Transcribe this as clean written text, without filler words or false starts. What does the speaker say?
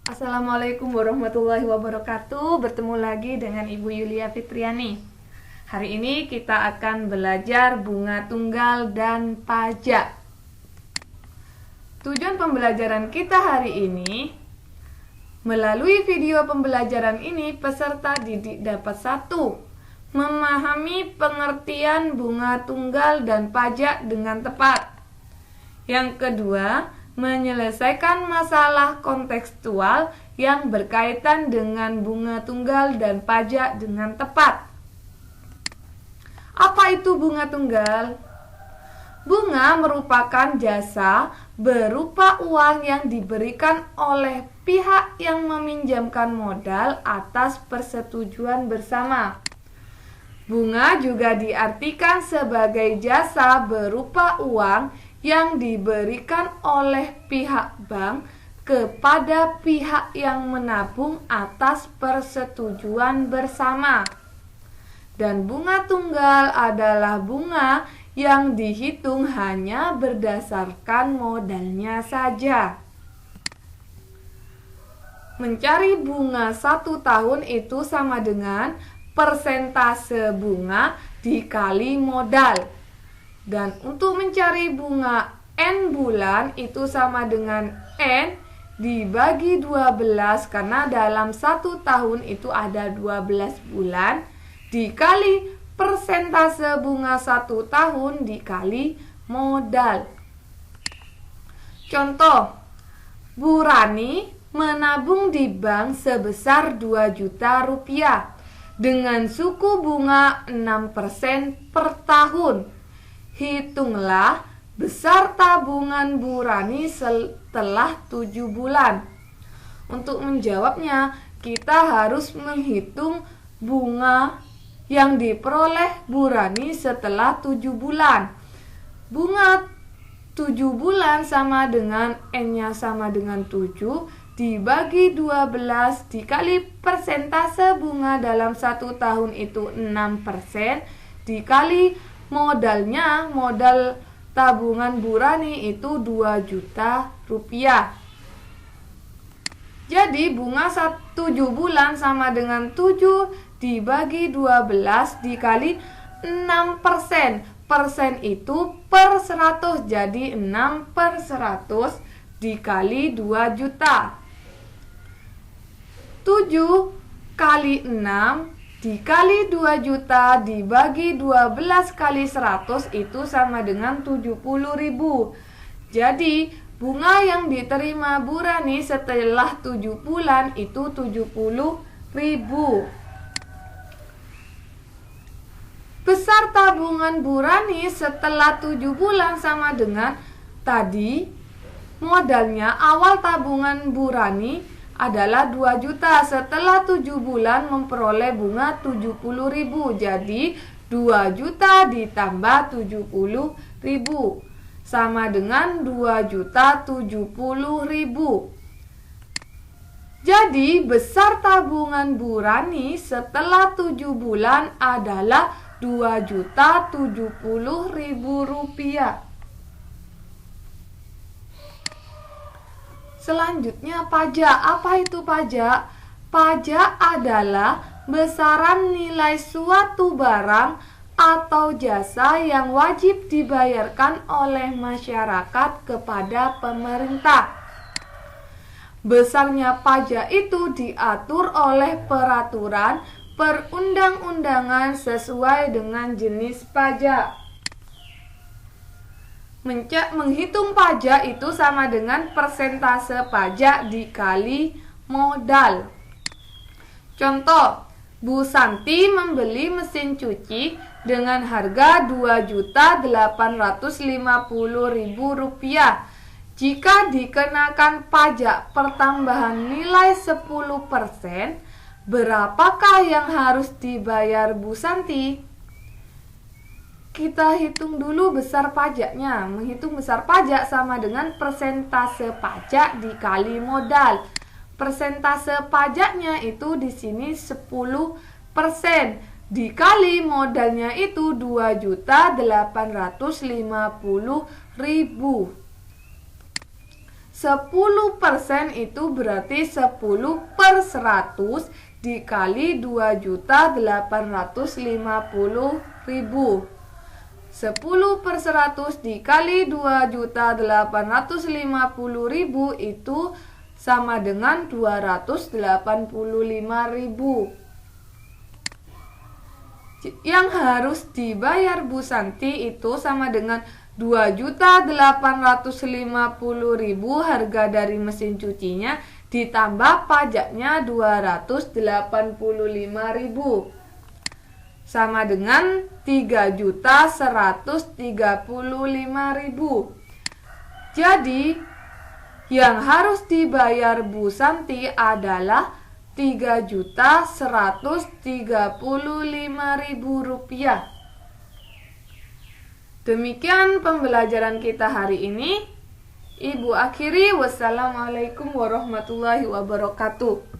Assalamualaikum warahmatullahi wabarakatuh. Bertemu lagi dengan Ibu Yulia Fitriani. Hari ini kita akan belajar bunga tunggal dan pajak. Tujuan pembelajaran kita hari ini, melalui video pembelajaran ini peserta didik dapat 1. Memahami pengertian bunga tunggal dan pajak dengan tepat. Yang kedua, menyelesaikan masalah kontekstual yang berkaitan dengan bunga tunggal dan pajak dengan tepat. Apa itu bunga tunggal? Bunga merupakan jasa berupa uang yang diberikan oleh pihak yang meminjamkan modal atas persetujuan bersama. Bunga juga diartikan sebagai jasa berupa uang yang diberikan oleh pihak bank kepada pihak yang menabung atas persetujuan bersama. Dan bunga tunggal adalah bunga yang dihitung hanya berdasarkan modalnya saja. Mencari bunga 1 tahun itu sama dengan persentase bunga dikali modal. Dan untuk mencari bunga N bulan itu sama dengan N dibagi 12, karena dalam 1 tahun itu ada 12 bulan, dikali persentase bunga 1 tahun dikali modal. Contoh, Bu Rani menabung di bank sebesar 2 juta rupiah dengan suku bunga 6% per tahun. Hitunglah besar tabungan Bu Rani setelah 7 bulan. Untuk menjawabnya, kita harus menghitung bunga yang diperoleh Bu Rani setelah 7 bulan. Bunga 7 bulan sama dengan N-nya sama dengan 7 dibagi 12 dikali persentase bunga dalam 1 tahun itu 6% dikali modalnya, modal tabungan Bu Rani itu 2 juta rupiah. Jadi bunga 7 bulan sama dengan 7 dibagi 12 dikali 6%. Persen itu per 100, jadi 6 per 100 dikali 2 juta. 7 kali 6 dikali 2 juta dibagi 12 kali 100 itu sama dengan 70.000. Jadi bunga yang diterima Bu Rani setelah 7 bulan itu 70.000. Besar tabungan Bu Rani setelah 7 bulan sama dengan tadi modalnya. Awal tabungan Bu Rani adalah 2 juta, setelah 7 bulan memperoleh bunga 70.000. Jadi 2 juta ditambah 70.000 sama dengan 2 juta 70.000. Jadi besar tabungan Bu Rani setelah 7 bulan adalah 2 juta 70.000 rupiah. Selanjutnya pajak. Apa itu pajak? Pajak adalah besaran nilai suatu barang atau jasa yang wajib dibayarkan oleh masyarakat kepada pemerintah. Besarnya pajak itu diatur oleh peraturan perundang-undangan sesuai dengan jenis pajak. Menghitung pajak itu sama dengan persentase pajak dikali modal. Contoh, Bu Santi membeli mesin cuci dengan harga 2.850.000 rupiah. Jika dikenakan pajak pertambahan nilai 10%, berapakah yang harus dibayar Bu Santi? Kita hitung dulu besar pajaknya. Menghitung besar pajak sama dengan persentase pajak dikali modal. Persentase pajaknya itu di sini 10%. Dikali modalnya itu 2.850.000. 10% itu berarti 10/100 dikali 2.850.000. 10/100 dikali 2.850.000 itu sama dengan 285.000. Yang harus dibayar Bu Santi itu sama dengan 2.850.000 harga dari mesin cucinya ditambah pajaknya 285.000 sama dengan 3.135.000. Jadi yang harus dibayar Bu Santi adalah Rp3.135.000. Demikian pembelajaran kita hari ini. Ibu akhiri, wassalamualaikum warahmatullahi wabarakatuh.